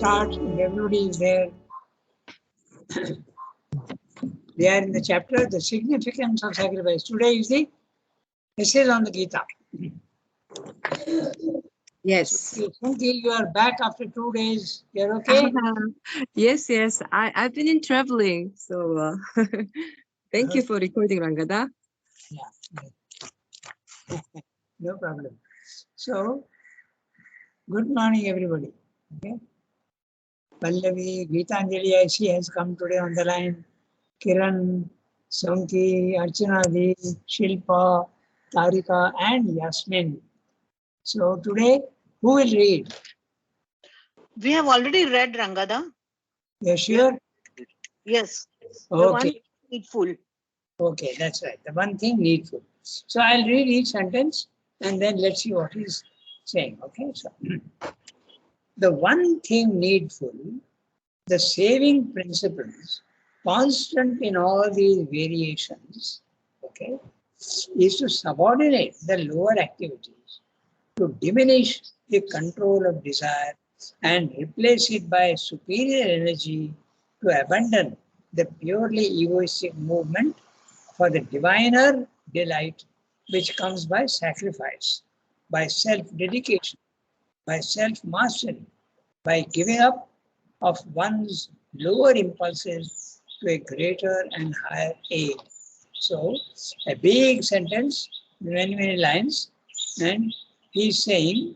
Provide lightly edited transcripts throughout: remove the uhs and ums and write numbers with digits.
start and everybody is there. We are in the chapter, the significance of sacrifice. Today is the essay on the Gita. Yes. Kunti, you are back after 2 days. You're okay? Yes. I've been in traveling, so thank you for recording, Rangada. Yeah. No problem. So, good morning, everybody. Okay. Pallavi, Gitanjali, I see, has come today on the line. Kiran, Sonki, Archanadi, Shilpa, Tarika, and Yasmin. So today, who will read? We have already read Rangada. You're sure? Yes. The Okay. one needful. Okay, that's right. The one thing needful. So I'll read each sentence and then let's see what he's saying. Okay. So the one thing needful, the saving principles, constant in all these variations, okay, is to subordinate the lower activities, to diminish the control of desire and replace it by superior energy, to abandon the purely egoistic movement for the diviner delight which comes by sacrifice, by self-dedication, by self-mastery, by giving up of one's lower impulses to a greater and higher aim. So, a big sentence, many lines, and he's saying,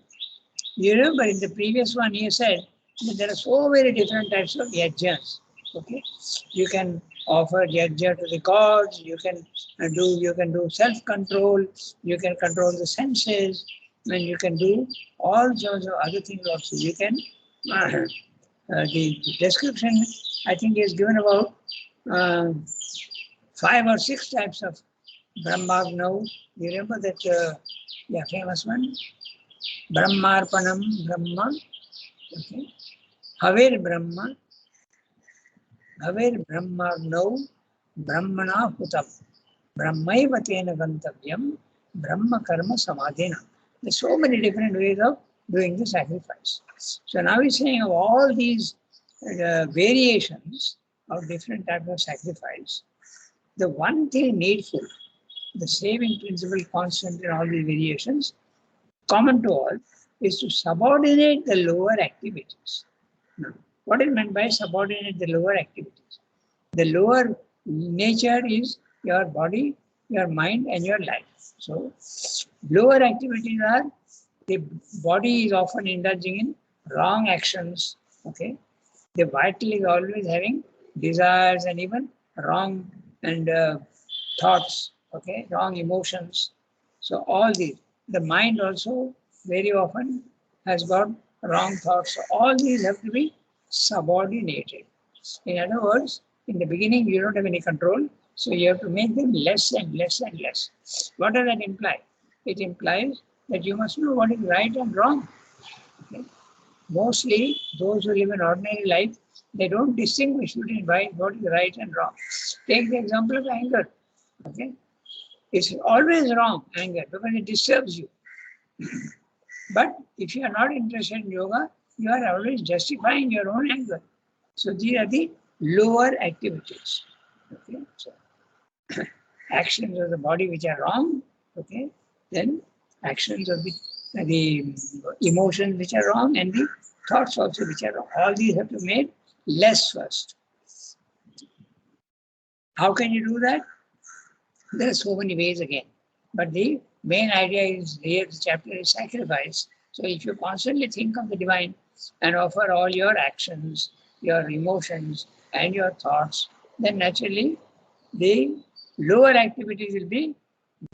you remember in the previous one he said that there are so many different types of yajnas. Okay, you can offer yajna to the gods, you can do self-control, you can control the senses, and you can do all sorts of other things also. You can the description I think is given about 5 or 6 types of Brahmagna. You remember that famous one? Brahmarpanam Brahma, okay. Haver Brahma, Haver Brahmagna, Brahmana Hutam, Brahmaiva Tena Gantavyam, Brahma Karma Samadhina. There's so many different ways of doing the sacrifice. So now he's saying of all these variations of different types of sacrifice, the one thing needful, the saving principle constant in all these variations, common to all, is to subordinate the lower activities. Now, what is meant by subordinate the lower activities? The lower nature is your body, your mind, and your life. So, lower activities are the body is often indulging in wrong actions. Okay, the vital is always having desires and even wrong and thoughts. Okay, wrong emotions. So all these, the mind also very often has got wrong thoughts. So all these have to be subordinated. In other words, in the beginning you don't have any control, so you have to make them less and less and less. What does that imply? It implies that you must know what is right and wrong. Okay? Mostly those who live an ordinary life, they don't distinguish between what is right and wrong. Take the example of anger. Okay? It's always wrong, anger, because it disturbs you. But if you are not interested in yoga, you are always justifying your own anger. So these are the lower activities. Okay, so actions of the body which are wrong. Okay, then actions of the emotions which are wrong, and the thoughts also which are wrong. All these have to be made less first. How can you do that? There are so many ways again. But the main idea is here, the chapter is sacrifice. So if you constantly think of the divine and offer all your actions, your emotions, and your thoughts, then naturally the lower activities will be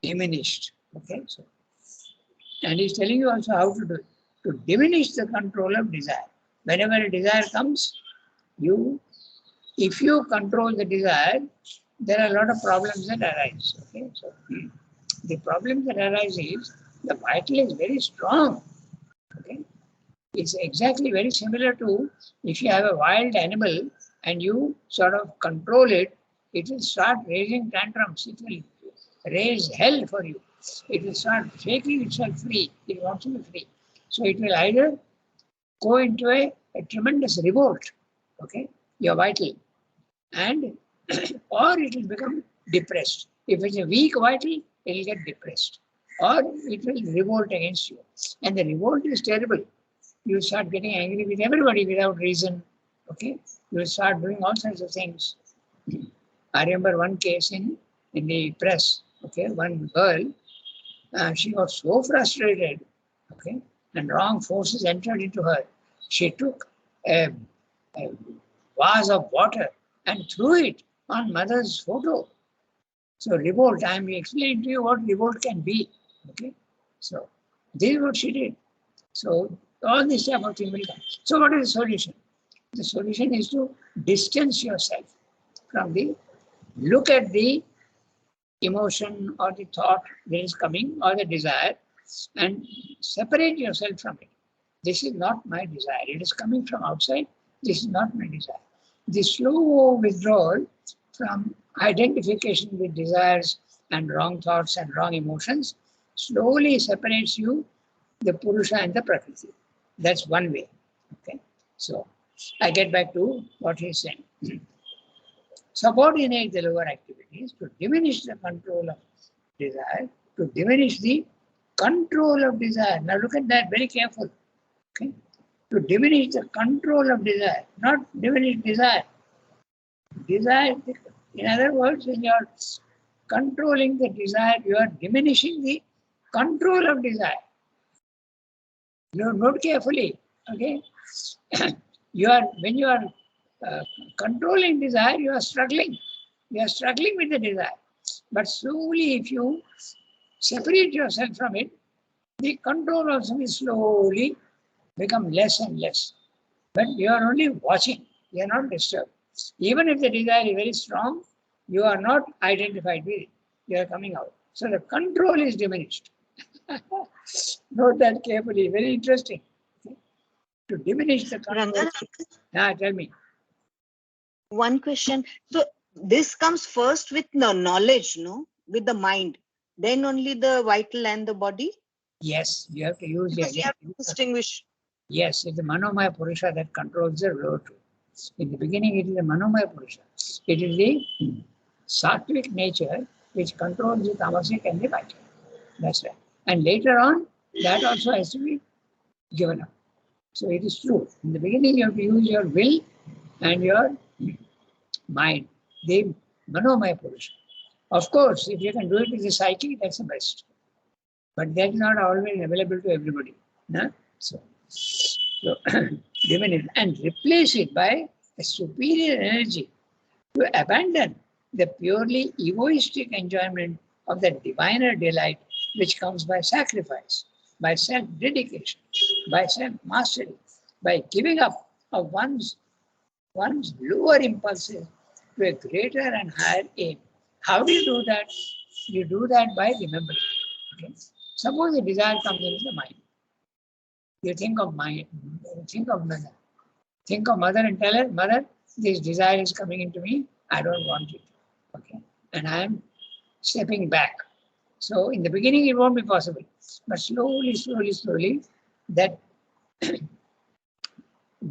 diminished. Okay, so and he's telling you also how to do it. To diminish the control of desire. Whenever a desire comes, if you control the desire, there are a lot of problems that arise. Okay, so the problem that arises is the vital is very strong. Okay, it's exactly very similar to if you have a wild animal and you sort of control it, it will start raising tantrums. It will raise hell for you. It will start shaking itself free. It wants to be free. So it will either go into a a tremendous revolt, okay, your vital, and or it will become depressed. If it's a weak vital, it will get depressed, or it will revolt against you. And the revolt is terrible. You start getting angry with everybody without reason, okay? You will start doing all sorts of things. I remember one case in the press, okay, one girl, she got so frustrated, okay, and wrong forces entered into her. She took a vase of water and threw it on mother's photo. So revolt, I am explaining to you what revolt can be, okay? So this is what she did. So all this type of thing will come. So what is the solution? The solution is to distance yourself from look at the emotion or the thought that is coming or the desire and separate yourself from it. This is not my desire. It is coming from outside. This is not my desire. The slow withdrawal from identification with desires and wrong thoughts and wrong emotions slowly separates you, the Purusha and the Prakriti. That's one way. Okay. So I get back to what he's saying. Subordinate the lower activities to diminish the control of desire, to diminish the control of desire. Now look at that, very careful. Okay? To diminish the control of desire, not diminish desire. Desire, in other words, when you are controlling the desire, you are diminishing the control of desire. You note carefully, okay? When you are controlling desire, you are struggling. You are struggling with the desire. But slowly, if you separate yourself from it, the control also will slowly become less and less. But you are only watching. You are not disturbed. Even if the desire is very strong, you are not identified with it. You are coming out. So the control is diminished. Note that carefully. Very interesting. Okay? To diminish the control. Ranga, Tell me. one question. So this comes first with the knowledge, no? With the mind. Then only the vital and the body? Yes, you have to use Because you have to distinguish. Yes, it's the Manomaya Purusha that controls the lower two. In the beginning, it is the Manomaya Purusha. It is the sattvic nature which controls the tamasic and the vital. That's right. And later on, that also has to be given up. So it is true. In the beginning, you have to use your will and your mind, the Manomaya Purusha. Of course, if you can do it with the psyche, that's the best. But that is not always available to everybody. No? So diminish and replace it by a superior energy to abandon the purely egoistic enjoyment of the diviner delight which comes by sacrifice, by self-dedication, by self-mastery, by giving up of one's lower impulses to a greater and higher aim. How do you do that? You do that by remembering. Okay? Suppose a desire comes into the mind. You think of mind, think of mother. Think of mother and tell her, mother, this desire is coming into me, I don't want it. Okay. And I am stepping back. So in the beginning it won't be possible. But slowly, that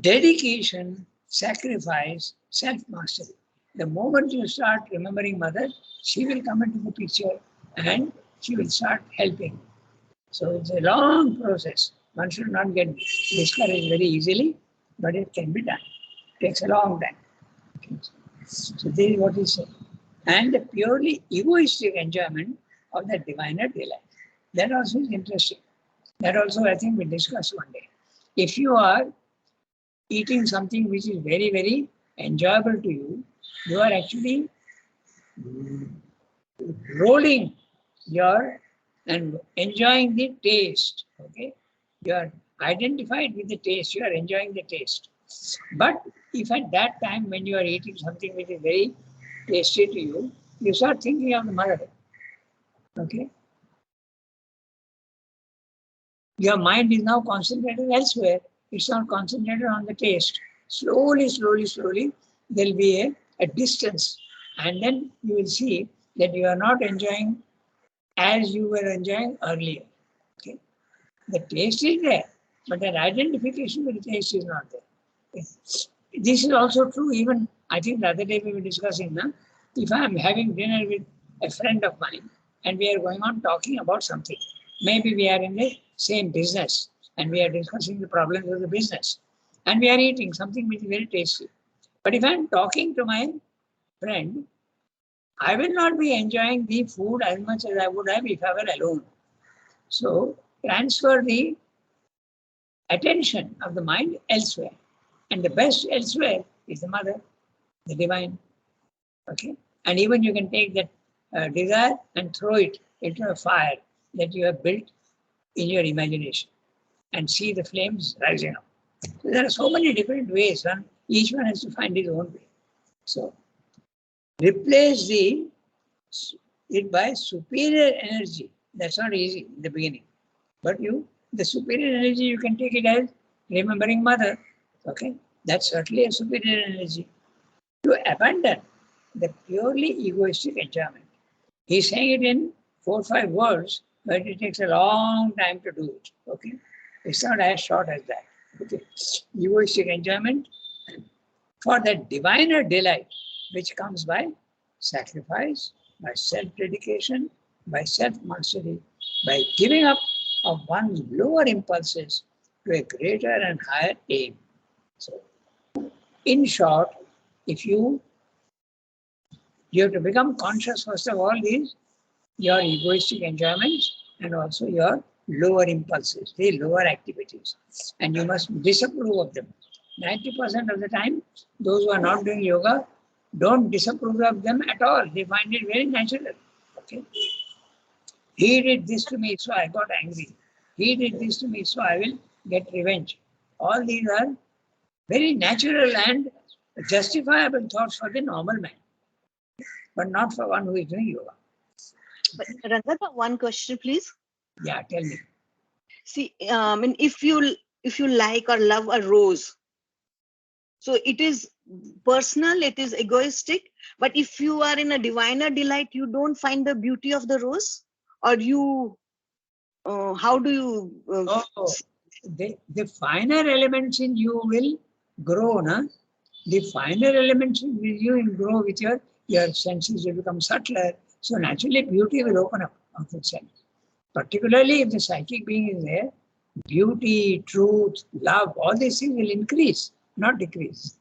dedication, sacrifice, self-mastery. The moment you start remembering mother, she will come into the picture and she will start helping. So it's a long process. One should not get discouraged very easily, but it can be done. It takes a long time. Okay. So this is what he said. And the purely egoistic enjoyment of the diviner delight. That also is interesting. That also I think we'll discuss one day. If you are eating something which is very, very enjoyable to you, you are actually rolling your and enjoying the taste. Okay, you are identified with the taste, you are enjoying the taste. But if at that time when you are eating something which is very tasty to you, you start thinking of the mother. Okay, your mind is now concentrated elsewhere. It's not concentrated on the taste. Slowly, there'll be a distance. And then you will see that you are not enjoying as you were enjoying earlier. Okay. The taste is there, but that identification with the taste is not there. This is also true. Even I think the other day we were discussing, if I am having dinner with a friend of mine and we are going on talking about something, maybe we are in the same business and we are discussing the problems of the business and we are eating something which is very tasty. But if I am talking to my friend, I will not be enjoying the food as much as I would have if I were alone. So transfer the attention of the mind elsewhere. And the best elsewhere is the mother, the divine. Okay? And even you can take that desire and throw it into a fire that you have built in your imagination and see the flames rising up. So there are so many different ways, and each one has to find his own way. So replace it by superior energy. That's not easy in the beginning. But the superior energy, you can take it as remembering mother. Okay? That's certainly a superior energy. To abandon the purely egoistic enjoyment. He's saying it in 4 or 5 words, but it takes a long time to do it. Okay? It's not as short as that. Okay? Egoistic enjoyment for that diviner delight which comes by sacrifice, by self-dedication, by self-mastery, by giving up of one's lower impulses to a greater and higher aim. So, in short, if you have to become conscious first of all is your egoistic enjoyments and also your lower impulses, the lower activities, and you must disapprove of them. 90% of the time, those who are not doing yoga don't disapprove of them at all. They find it very natural. Okay? He did this to me, so I got angry. He did this to me, so I will get revenge. All these are very natural and justifiable thoughts for the normal man, but not for one who is doing yoga. But Rangata, one question, please. Yeah, tell me. See, if you like or love a rose, so it is personal, it is egoistic. But if you are in a diviner delight, you don't find the beauty of the rose, or you, how do you? The finer elements in you will grow, na? The finer elements in you will grow with your senses will become subtler. So naturally beauty will open up of itself. Particularly if the psychic being is there, beauty, truth, love, all these things will increase, not decrease.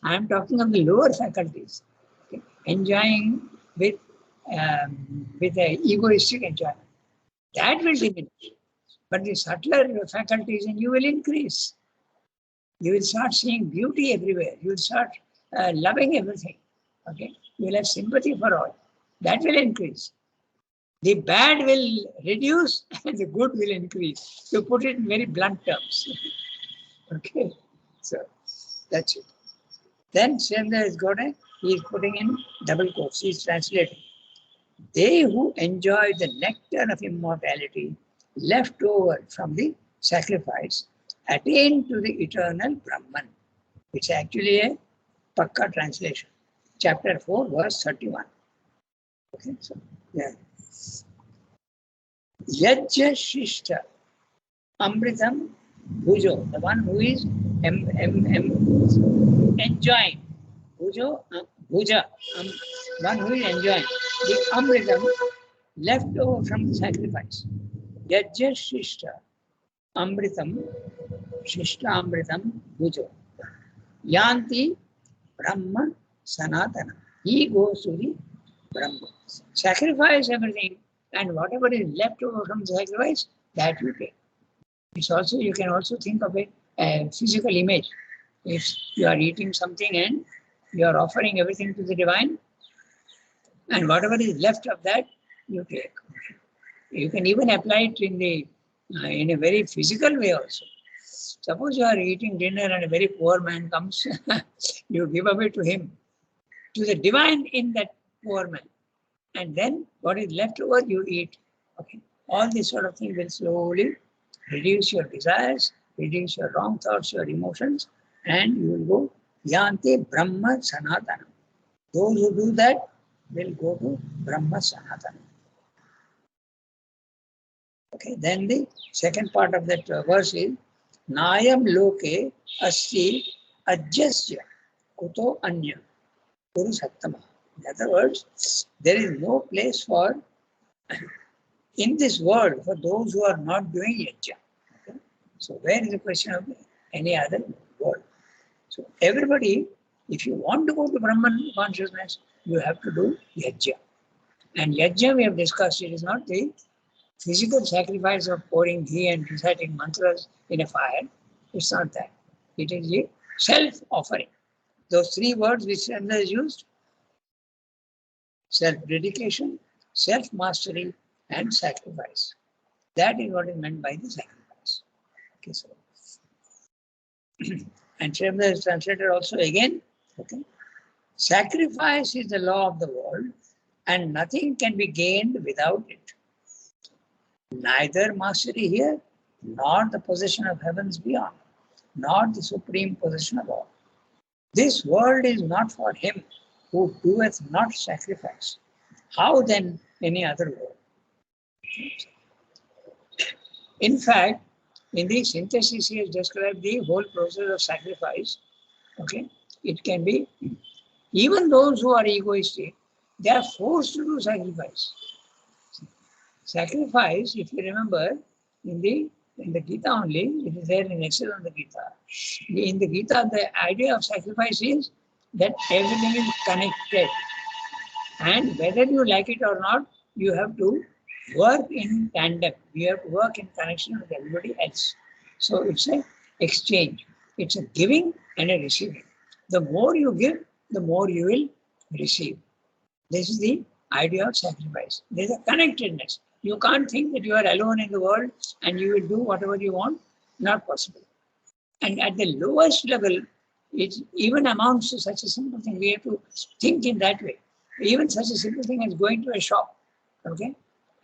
I am talking of the lower faculties. Okay? Enjoying with the egoistic enjoyment. That will diminish. But the subtler faculties in you will increase. You will start seeing beauty everywhere. You will start loving everything. Okay? You will have sympathy for all. That will increase. The bad will reduce and the good will increase. To put it in very blunt terms. Okay? So, that's it. Then Shendra has got he is putting in double quotes. He is translating. They who enjoy the nectar of immortality left over from the sacrifice attain to the eternal Brahman. It's actually a Pakka translation. Chapter 4, verse 31. Okay, so, yeah. Yajja Shishta Amritam Bhujo, the one who is enjoying. Bhujo, Bhuja, one who is enjoying the Amritam left over from the sacrifice. Yajja Shishta Amritam, Shishta Amritam Bhujo. Yanti Brahma Sanatana. He goes to the Brahma. Sacrifice everything, and whatever is left over from the sacrifice, that you take. It's also, you can also think of it as physical image. If you are eating something and you are offering everything to the divine, and whatever is left of that, you take. You can even apply it in a very physical way also. Suppose you are eating dinner and a very poor man comes, you give away to him, to the divine in that poor man. And then what is left over, you eat. Okay. All this sort of thing will slowly reduce your desires, reduce your wrong thoughts, your emotions, and you will go Yanti Brahma Sanatana. Those who do that will go to Brahma Sanatana. Okay, then the second part of that verse is Nayam Loke Asti Ajasya kuto anya kuru sattama. In other words, there is no place for in this world for those who are not doing yajna. Okay? So where is the question of any other world? So everybody, if you want to go to Brahman consciousness, you have to do yajna. And yajna we have discussed, it is not the physical sacrifice of pouring ghee and reciting mantras in a fire. It's not that. It is the self-offering. Those three words which Chandra is used, self-dedication, self-mastery, and sacrifice. That is what is meant by the sacrifice. Okay, so. And Chandra is translated also again. Okay. Sacrifice is the law of the world, and nothing can be gained without it. Neither mastery here, nor the possession of heavens beyond, nor the supreme possession of all. This world is not for him who doeth not sacrifice. How then any other world? In fact, in the synthesis, he has described the whole process of sacrifice. Okay, it can be even those who are egoistic, they are forced to do sacrifice. Sacrifice, if you remember, in the Gita only, it is there in excel on the Gita. In the Gita, the idea of sacrifice is that everything is connected. And whether you like it or not, you have to work in tandem. You have to work in connection with everybody else. So it's an exchange. It's a giving and a receiving. The more you give, the more you will receive. This is the idea of sacrifice. There's a connectedness. You can't think that you are alone in the world and you will do whatever you want. Not possible. And at the lowest level, it even amounts to such a simple thing. We have to think in that way. Even such a simple thing as going to a shop, okay,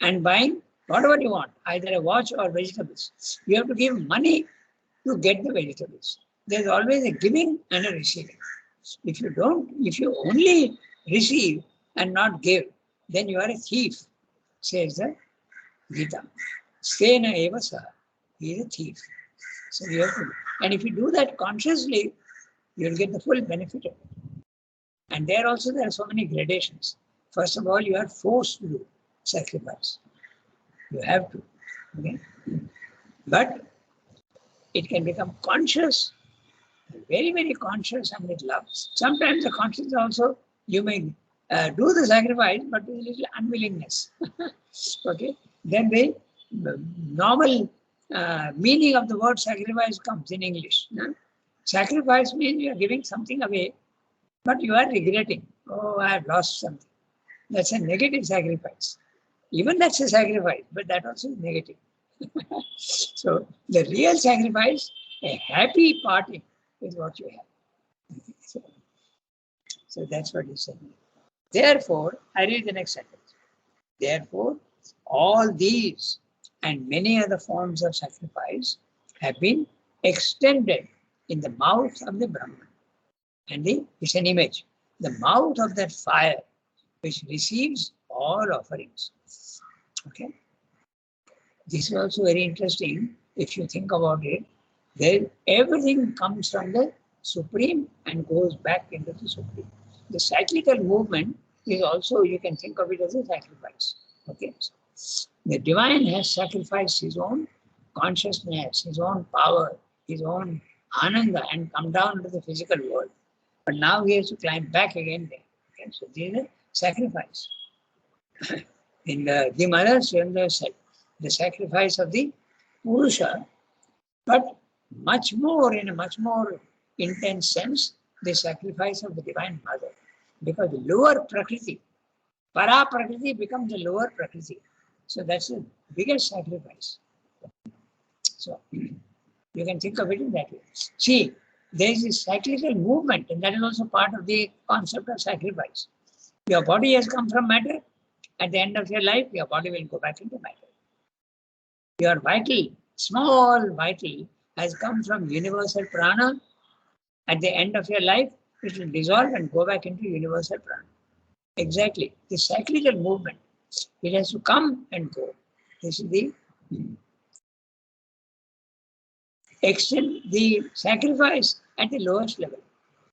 and buying whatever you want, either a watch or vegetables. You have to give money to get the vegetables. There's always a giving and a receiving. If you only receive and not give, then you are a thief, says the Gita. Stena eva sa. He is a thief. So you have to do. And if you do that consciously, you'll get the full benefit of it. And there are so many gradations. First of all, you are forced to do sacrifice. You have to. Okay? But it can become conscious, very, very conscious, and with love. Sometimes the conscious also, you may do the sacrifice, but with a little unwillingness. Okay? Then the normal meaning of the word sacrifice comes in English. No? Sacrifice means you are giving something away, but you are regretting. Oh, I have lost something. That's a negative sacrifice. Even that's a sacrifice, but that also is negative. So the real sacrifice, a happy parting is what you have. So that's what he said. Therefore, I read the next sentence. Therefore, all these and many other forms of sacrifice have been extended in the mouth of the Brahman. And it's an image. The mouth of that fire which receives all offerings. Okay. This is also very interesting if you think about it. Then everything comes from the Supreme and goes back into the Supreme. The cyclical movement is also, you can think of it as a sacrifice. Okay. The divine has sacrificed his own consciousness, his own power, his own ananda, and come down into the physical world. But now he has to climb back again there. Okay? So this is a sacrifice. In the mothers, the sacrifice of the Purusha, but much more, in a much more intense sense, the sacrifice of the Divine Mother. Because the lower Prakriti, Para Prakriti becomes the lower Prakriti. So that's the biggest sacrifice. So you can think of it in that way. See, there is this cyclical movement, and that is also part of the concept of sacrifice. Your body has come from matter. At the end of your life, your body will go back into matter. Your vital, small vital, has come from universal prana. At the end of your life, it will dissolve and go back into universal prana. Exactly. The cyclical movement, it has to come and go. This is the sacrifice at the lowest level.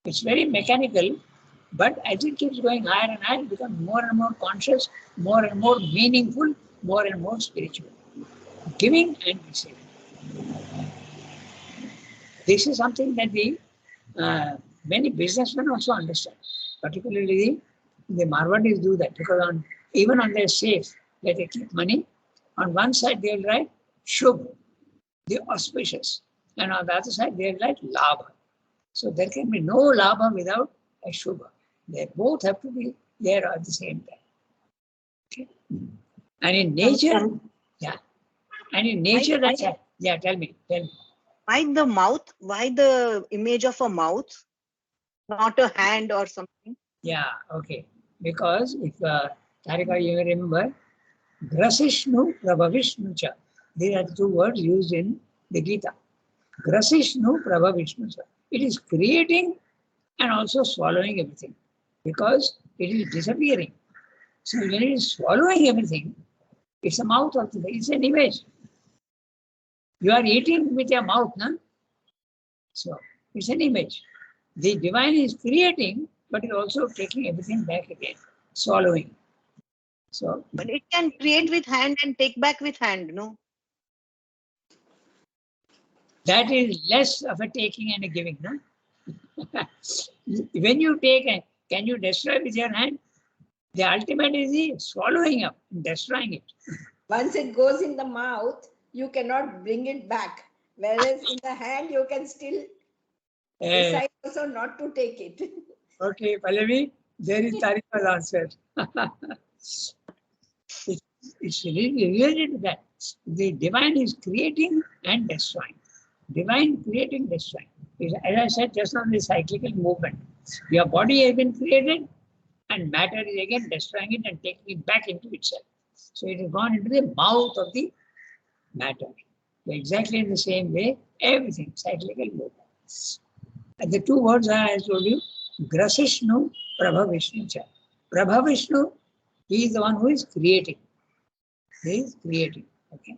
It's very mechanical, but as it keeps going higher and higher, it becomes more and more conscious, more and more meaningful, more and more spiritual. Giving and receiving. This is something that the many businessmen also understand. Particularly the Marwadis do that, because even on their safe where they keep money, on one side they'll write Shubh, the auspicious, and on the other side they'll write Labha. So there can be no Labha without a Shubha. They both have to be there at the same time. Okay? And in nature, that's tell me. Why the mouth? Why the image of a mouth, not a hand or something? Yeah, okay. Because if Tarika, you remember, Grasishnu Prabhavishnu cha. These are the two words used in the Gita. Grasishnu Prabhavishnu cha. It is creating and also swallowing everything, because it is disappearing. So when it is swallowing everything, it's a mouth of the, it's an image. You are eating with your mouth, no? So it's an image. The divine is creating, but it's also taking everything back again, swallowing. So, but it can create with hand and take back with hand, no? That is less of a taking and a giving, no? When you take, can you destroy with your hand? The ultimate is the swallowing up, destroying it. Once it goes in the mouth, you cannot bring it back. Whereas in the hand, you can still decide also not to take it. Okay, Pallavi, there is Tarika's answer. It's related to that. The divine is creating and destroying. Divine creating, destroying. As I said just now, the cyclical movement. Your body has been created and matter is again destroying it and taking it back into itself. So it has gone into the mouth of the matter. So exactly in the same way, everything, cyclical movement. And the two words I told you, Grasishnu, Prabhavishnu cha. Prabhavishnu, he is the one who is creating. He is creating. Okay.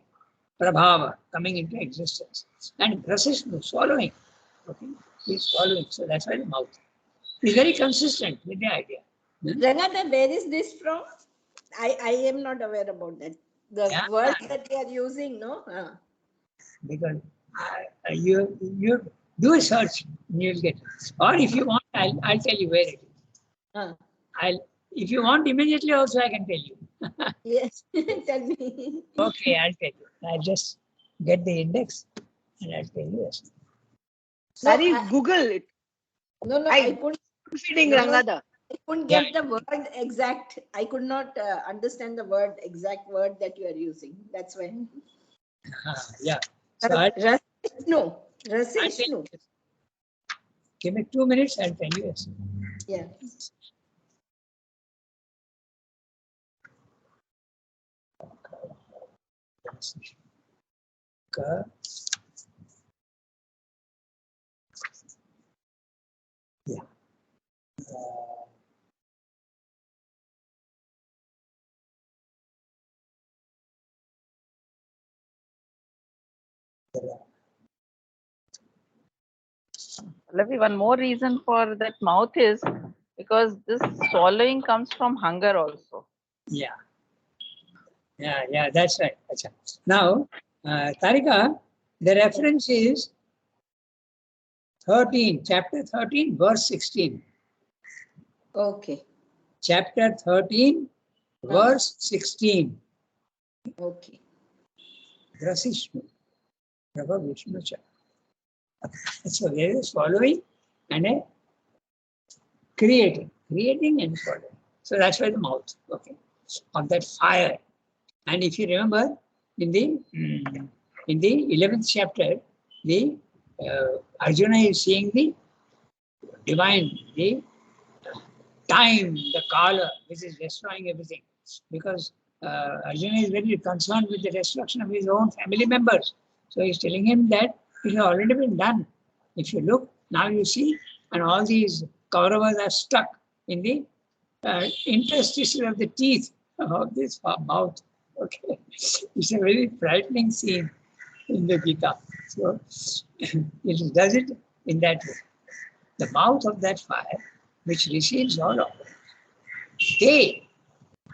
Prabhava, coming into existence. And Grasishnu, swallowing. Okay. He is swallowing. So that's why the mouth. He is very consistent with the idea. Rangada, where is this from? I am not aware about that. The word that you are using, no? Because you do a search and you'll get it. Or if you want, I'll tell you where it is. If you want immediately also, I can tell you. Yes, tell me. Okay, I'll tell you. I'll just get the index and I'll tell you. Yes. Sorry, Google it. No, I couldn't. feeding Rangada. I couldn't get the word exact. I could not understand the exact word that you are using. That's why. Yeah. So Rasishnu. Give me 2 minutes, I'll tell you. Yes. Yeah. Yeah. Lavi, one more reason for that mouth is because this swallowing comes from hunger also. Yeah. Yeah, that's right. Achha. Now, Tarika, the reference is 13, chapter 13, verse 16. Okay. Chapter 13, verse 16. Okay. Grasishnu, Prabha Vishnu cha. So there is swallowing and a creating and swallowing. So that's why the mouth, okay, of that fire. And if you remember, in the 11th chapter, the Arjuna is seeing the divine, the time, the kala, which is destroying everything. Because Arjuna is very concerned with the destruction of his own family members. So he's telling him that it has already been done. If you look, now you see, and all these Kauravas are stuck in the interstices of the teeth of this mouth. Okay, it's a very frightening scene in the Gita. So it does it in that way. the mouth of that fire, which receives all offerings. They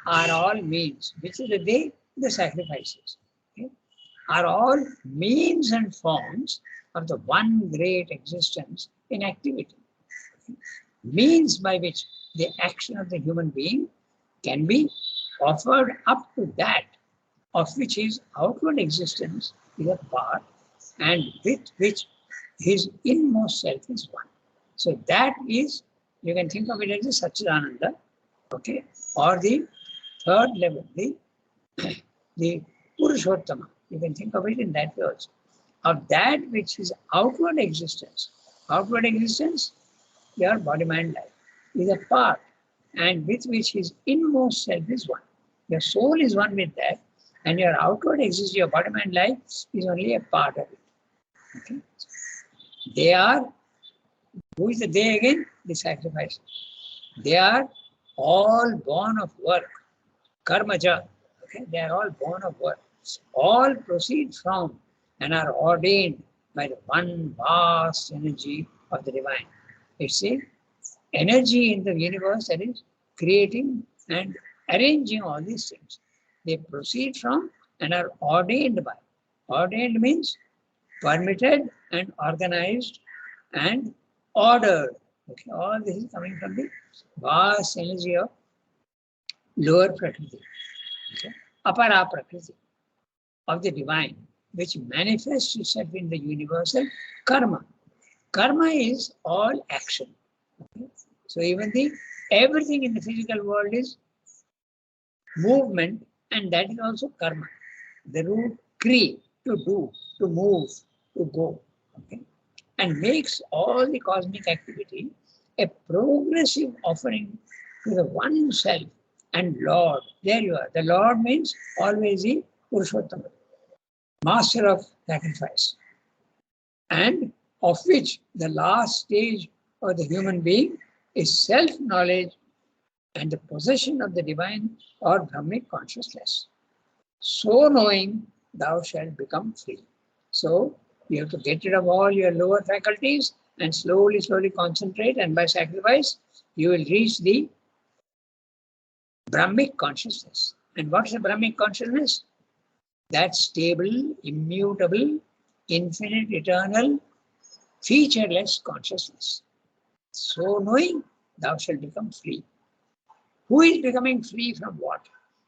are all means. Which is the they? The sacrifices. Okay? Are all means and forms of the one great existence in activity. Okay? Means by which the action of the human being can be offered up to that of which his outward existence is a part and with which his inmost self is one. So that is, you can think of it as a Satchidananda, okay, or the third level, the Purushottama. You can think of it in that way also. Of that which is outward existence. Outward existence, your body, mind, life, is a part and with which his inmost self is one. Your soul is one with that, and your outward existence, your body, mind, life, is only a part of it. Okay? They are, who is the they again? The sacrifice. They are all born of work, karmaja. Okay? They are all born of work. All proceed from and are ordained by the one vast energy of the divine. It's a energy in the universe that is creating and arranging all these things. They proceed from and are ordained by. Ordained means permitted and organized and ordered. Okay, all this is coming from the vast energy of lower Prakriti, okay, Apara Prakriti of the divine, which manifests itself in the universal karma. Karma is all action. Okay? So even everything in the physical world is movement, and that is also karma. The root kri, to do, to move, to go. Okay? And makes all the cosmic activity a progressive offering to the one self and Lord. There you are. The Lord means always the Purushottama, master of sacrifice, and of which the last stage of the human being is self-knowledge and the possession of the divine or Brahmic consciousness. So knowing, thou shalt become free. So you have to get rid of all your lower faculties and slowly, slowly concentrate, and by sacrifice, you will reach the Brahmic consciousness. And what is the Brahmic consciousness? That stable, immutable, infinite, eternal, featureless consciousness. So knowing, thou shalt become free. Who is becoming free from what?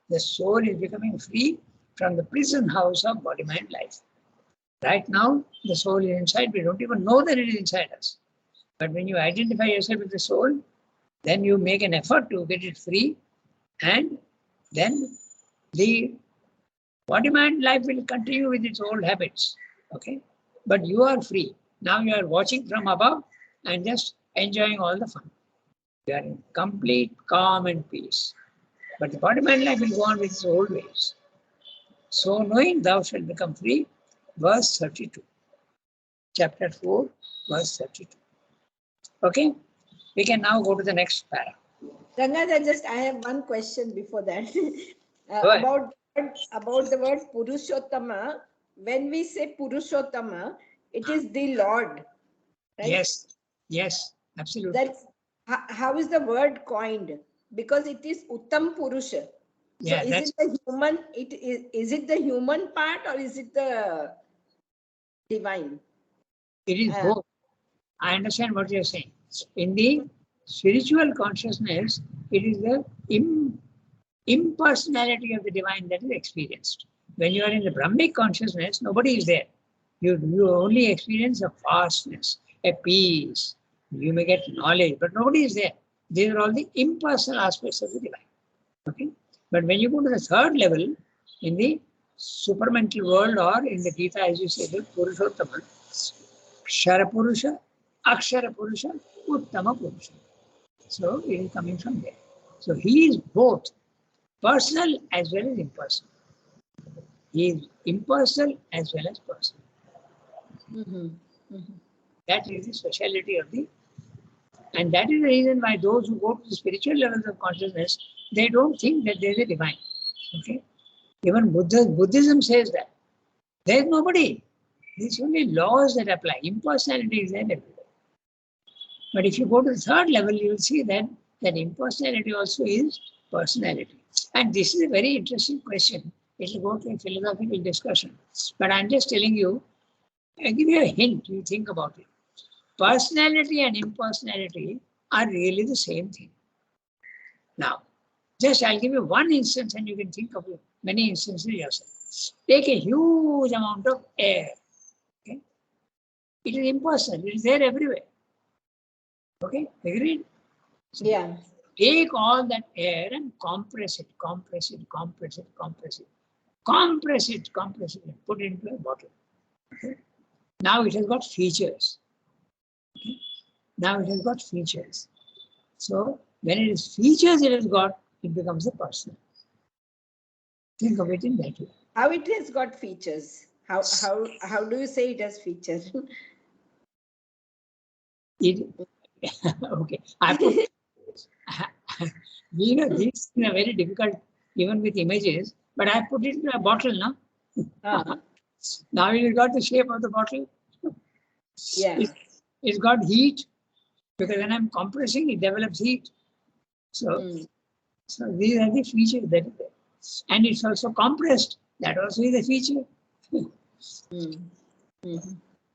The soul is becoming free from the prison house of body, mind, life. Right now, the soul is inside. We don't even know that it is inside us. But when you identify yourself with the soul, then you make an effort to get it free, and then the body, mind, life will continue with its old habits. Okay? But you are free. Now you are watching from above and just enjoying all the fun. You are in complete calm and peace. But the body, mind, life will go on with its old ways. So knowing, thou shalt become free. Verse 32. Chapter 4, verse 32. Okay? We can now go to the next para. Rangada, I have one question before that. About the word Purushottama. When we say Purushottama, it is the Lord. Right? Yes, absolutely. That's how is the word coined? Because it is Uttam Purusha. Yeah, so is it the human? Is it the human part or is it the divine? It is both. I understand what you're saying. In the spiritual consciousness, it is the impersonality of the divine that is experienced. When you are in the Brahmic consciousness, nobody is there. You only experience a vastness, a peace. You may get knowledge, but nobody is there. These are all the impersonal aspects of the divine. Okay? But when you go to the third level, in the supramental world, or in the Gita, as you say, the Purushottama, Kshara Purusha, Akshara Purusha, Uttama Purusha. So it is coming from there. So he is both personal as well as impersonal. He is impersonal as well as personal. That is the speciality of the, and that is the reason why those who go to the spiritual levels of consciousness, they don't think that there is a divine. Okay? Even Buddhism says that. There is nobody. These only laws that apply. Impersonality is there everywhere. But if you go to the third level, you will see that impersonality also is personality. And this is a very interesting question. It will go to a philosophical discussion. But I'm just telling you, I give you a hint, you think about it. Personality and impersonality are really the same thing. Now, just I'll give you one instance and you can think of many instances yourself. Take a huge amount of air. Okay? It is impersonal, it is there everywhere. Okay, agreed? So Yeah. take all that air and compress it, compress it, compress it, compress it, compress it, compress it, and put it into a bottle. Okay? Now it has got features. Okay? Now it has got features. So when it is features it has got, it becomes a person. Think of it in that way. How it has got features? How do you say it has features? It okay. I put you know these things are very difficult even with images, but I put it in a bottle now. Now it got the shape of the bottle. Yeah. It's got heat because when I'm compressing, it develops heat. So, so these are the features that is there. And it's also compressed. That also is a feature.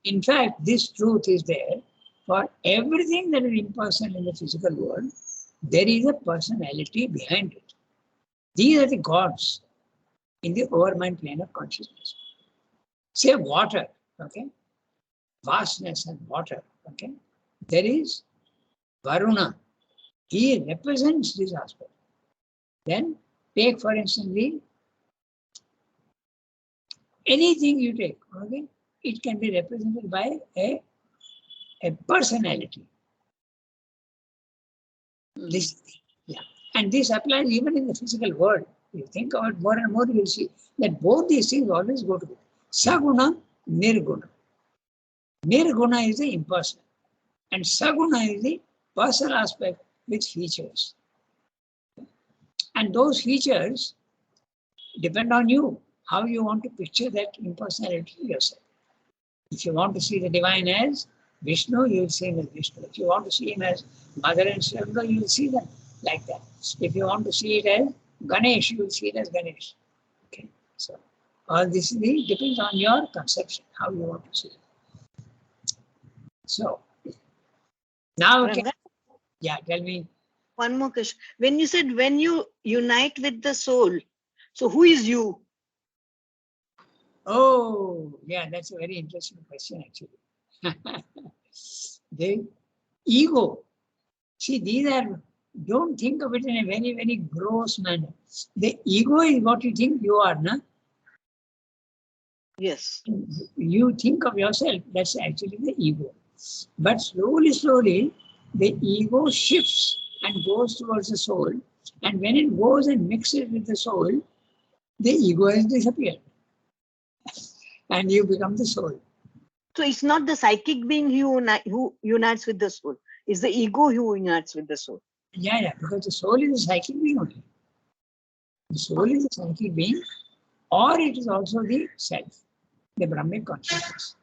In fact, this truth is there for everything that is impersonal in the physical world. There is a personality behind it. These are the gods in the overmind plane of consciousness. Say water, okay? Vastness and water, okay? There is Varuna. He represents this aspect. Then take, for instance, anything you take, okay? It can be represented by a personality. This, yeah. And this applies even in the physical world. If you think about more and more, you will see that both these things always go together. Saguna, Nirguna. Nirguna is the impersonal, and Saguna is the personal aspect with features. And those features depend on you, how you want to picture that impersonality yourself. If you want to see the divine as Vishnu, you will see him as Vishnu. If you want to see him as Mother and Shiva, you will see them like that. If you want to see it as Ganesh, you will see it as Ganesh. Okay, so all this depends on your conception, how you want to see it. So now, yeah, tell me. One more question. When you said when you unite with the soul, so who is you? Oh, yeah, that's a very interesting question, actually. The ego. See, these are, don't think of it in a very, very gross manner. The ego is what you think you are, no? Yes. You think of yourself, that's actually the ego. But slowly, slowly, the ego shifts and goes towards the soul. And when it goes and mixes with the soul, the ego has disappeared. And you become the soul. So it's not the psychic being who unites with the soul. It's the ego who unites with the soul. Yeah, because the soul is a psychic being only. The soul is a psychic being, or it is also the self, the Brahmic consciousness.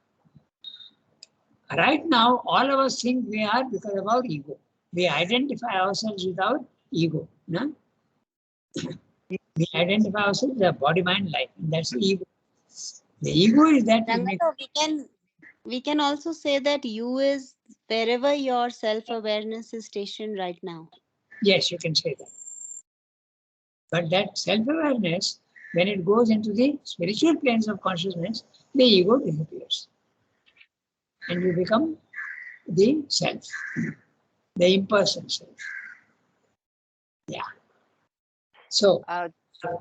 Right now, all of us think we are because of our ego. We identify ourselves with our ego. No? We identify ourselves with our body, mind, life. And that's the ego. The ego is that. We can also say that you is wherever your self-awareness is stationed right now. Yes, you can say that. But that self-awareness, when it goes into the spiritual planes of consciousness, the ego disappears. And you become the self, the impersonal self. Yeah. So.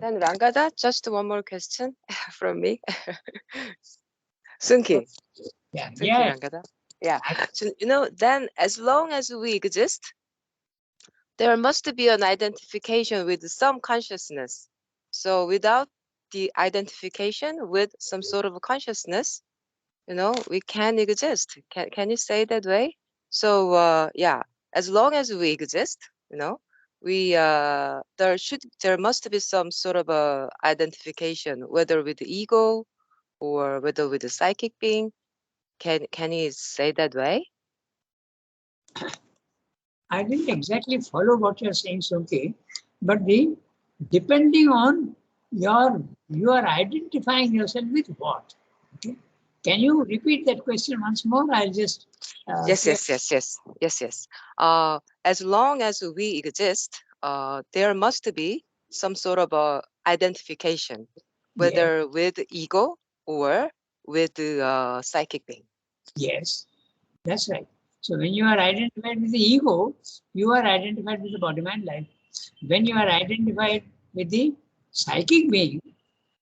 Then Rangada, just one more question from me. Sunki. Yeah. Sunki Rangada. Yeah. So, then as long as we exist, there must be an identification with some consciousness. So without the identification with some sort of consciousness, we can exist. Can you say that way? So yeah, as long as we exist, we there must be some sort of a identification, whether with the ego or whether with the psychic being. Can you say that way? I didn't exactly follow what you're saying, Sunki, but depending on you are identifying yourself with what? Okay. Can you repeat that question once more? I'll just Yes, yes. As long as we exist, there must be some sort of a identification, whether with ego or with the psychic being. Yes, that's right. So when you are identified with the ego, you are identified with the body mind life. When you are identified with the psychic being,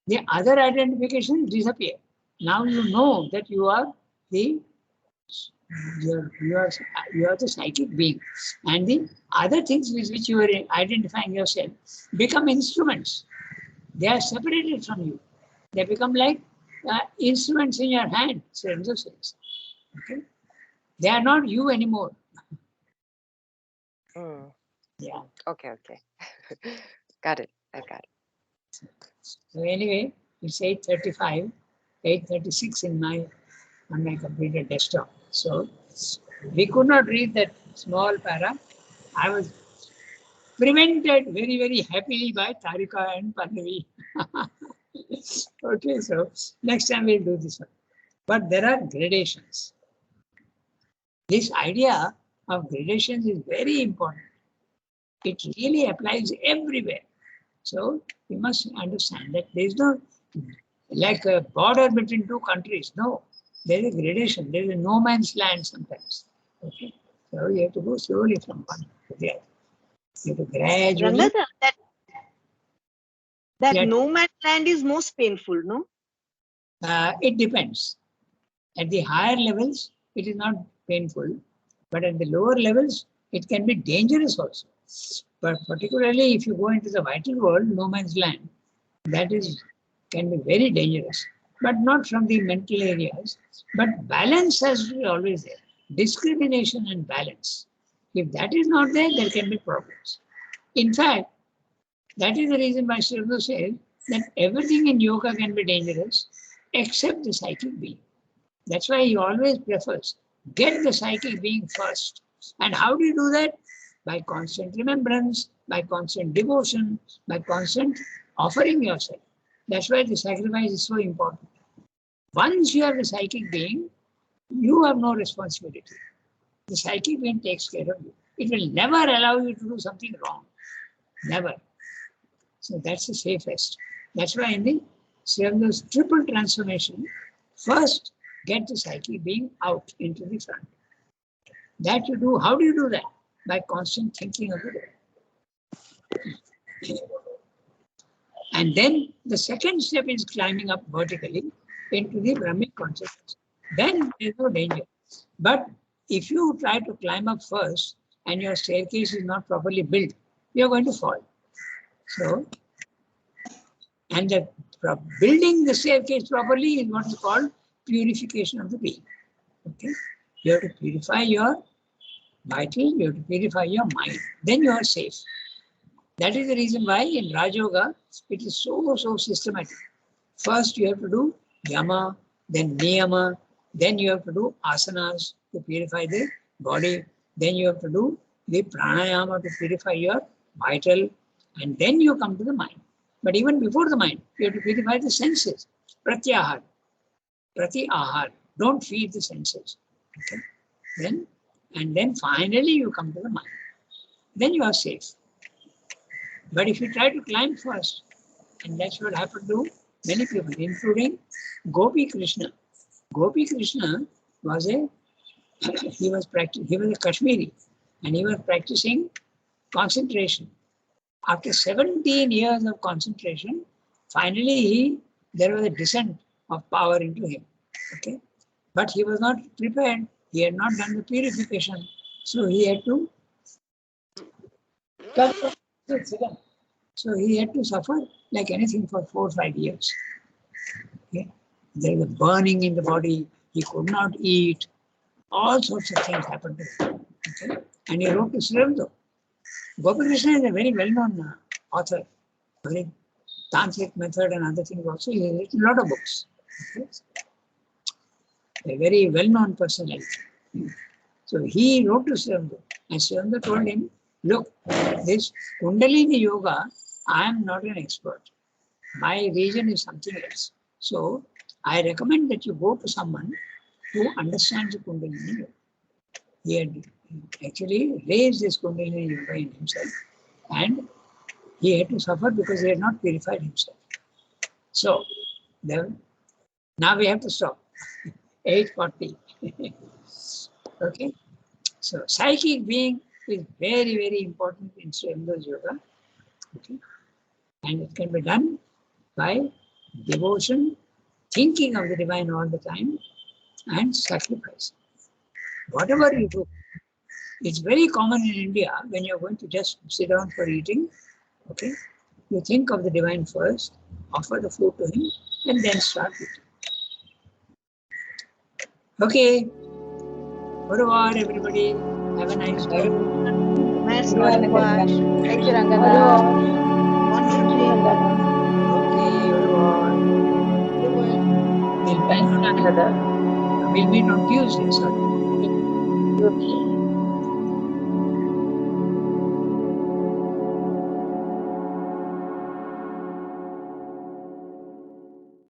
the other identifications disappear. Now you know that you are the you are the psychic being, and the other things with which you are identifying yourself become instruments. They are separated from you. They become like instruments in your hand. So in those sense, okay, they are not you anymore. Mm. Yeah. Okay. Got it. I got it. So anyway, it's 8:35, 8:36 on my computer desktop. So we could not read that small para. I was prevented very, very happily by Tarika and Pallavi. Okay, so next time we'll do this one. But there are gradations. This idea of gradations is very important. It really applies everywhere. So you must understand that there is no like a border between two countries. No, there is a gradation. There is a no man's land sometimes. Okay, so you have to go slowly from one to the other. You have to gradually. Rangadhar, that Yeah. no man's land is most painful, no? It depends. At the higher levels, it is not painful, but at the lower levels, it can be dangerous also. But particularly if you go into the vital world, no man's land, that is can be very dangerous. But not from the mental areas. But balance has to be always there. Discrimination and balance. If that is not there, there can be problems. In fact, that is the reason why Sri Aurobindo says that everything in yoga can be dangerous except the psychic being. That's why he always prefers get the psychic being first. And how do you do that? By constant remembrance, by constant devotion, by constant offering yourself. That's why the sacrifice is so important. Once you are the psychic being, you have no responsibility. The psychic being takes care of you. It will never allow you to do something wrong. Never. So that's the safest. That's why in the Sri Aurobindo's triple transformation, first get the psychic being out into the front. That you do. How do you do that? By constant thinking of the Lord. And then the second step is climbing up vertically into the Brahmic consciousness. Then there is no danger. But if you try to climb up first and your staircase is not properly built, you are going to fall. So, and the building the staircase properly is what is called purification of the being. Okay, you have to purify your vital, you have to purify your mind. Then you are safe. That is the reason why in Raj Yoga it is so systematic. First you have to do yama, then niyama, then you have to do asanas to purify the body, then you have to do the pranayama to purify your vital, and then you come to the mind. But even before the mind, you have to purify the senses. Pratyahar. Pratyahar. Don't feed the senses. Okay? Then finally you come to the mind. Then you are safe. But if you try to climb first, and that's what happened to many people, including Gopi Krishna. Gopi Krishna was he was a Kashmiri, and he was practicing concentration. After 17 years of concentration, finally there was a descent of power into him. Okay, but he was not prepared. He had not done the purification, so he had to. So he had to suffer like anything for 4 or 5 years. Okay? There was burning in the body. He could not eat. All sorts of things happened to him. Okay? And he wrote to Sri Aurobindo. Gopi Krishna is a very well-known author. Very tantric method and other things also. He has written a lot of books. Okay? A very well-known personality. So he wrote to Sri Aurobindo, and Sri Aurobindo told him, look, this Kundalini Yoga, I am not an expert. My region is something else. So I recommend that you go to someone who understands the Kundalini Yoga. He had actually raised this Kundalini Yoga in himself, and he had to suffer because he had not purified himself. So then, now we have to stop. 8:40. Okay. So psychic being is very, very important in Sri Aurobindo's yoga. Okay. And it can be done by devotion, thinking of the divine all the time, and sacrifice. Whatever you do, it's very common in India when you're going to just sit down for eating. Okay. You think of the divine first, offer the food to him, and then start eating. Okay. Au revoir, everybody. Have a nice day. Merci Dhanyawad, beaucoup. Rangana. Thank you, Rangana. Wonderful day. Okay, au revoir. We'll meet Thank you, on, Rangana. we'll meet on Tuesday, sorry. Okay.